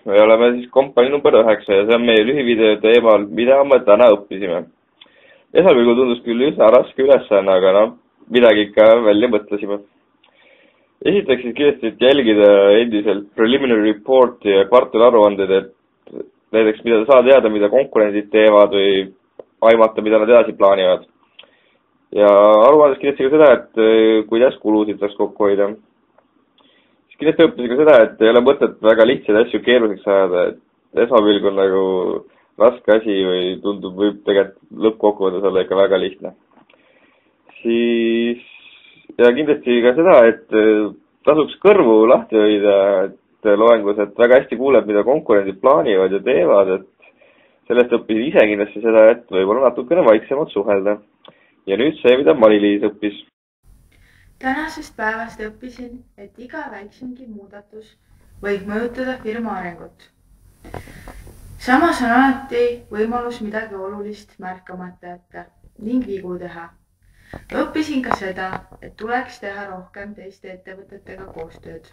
me oleme siis kompanii number 9 ja see on meie lühivideo teemal, mida me täna õppisime. Esmapilgul tundus küll üsna raske ülesanne, aga midagi ikka välja mõtlesime. Esiteks siis kindlasti jälgida endiselt preliminary reporti ja kvartalaruanded, et näiteks mida saa teada, mida konkurendid teevad või aimata, mida nad edasi plaanivad. Ja aruandes kindlasti ka seda, et kuidas kulusid saaks kokku hoida. Siis kindlasti õppisin ka seda, et ei ole mõtet väga lihtsaid asju keeruliseks ajada, et esmapilgul nagu raske asi või tundub, võib tegelikult lõppkokkuvõttes olla ikka väga lihtne. Siis ja kindlasti ka seda, et tasuks kõrvu lahti hoida, et loengus, et väga hästi kuuleb, mida konkurendid plaanivad ja teevad, et sellest õppisin ise kindlasti seda, et võib-olla natukene vaiksemalt suhelda. Ja nüüd see, mida Mari-Liis õppis. Tänasest päevast õppisin, et iga väiksemgi muudatus võib mõjutada firma arengut. Samas on alati võimalus midagi olulist märkamata jätta ning vigu teha. Õppisin ka seda, et tuleks teha rohkem teiste ettevõtetega koostööd.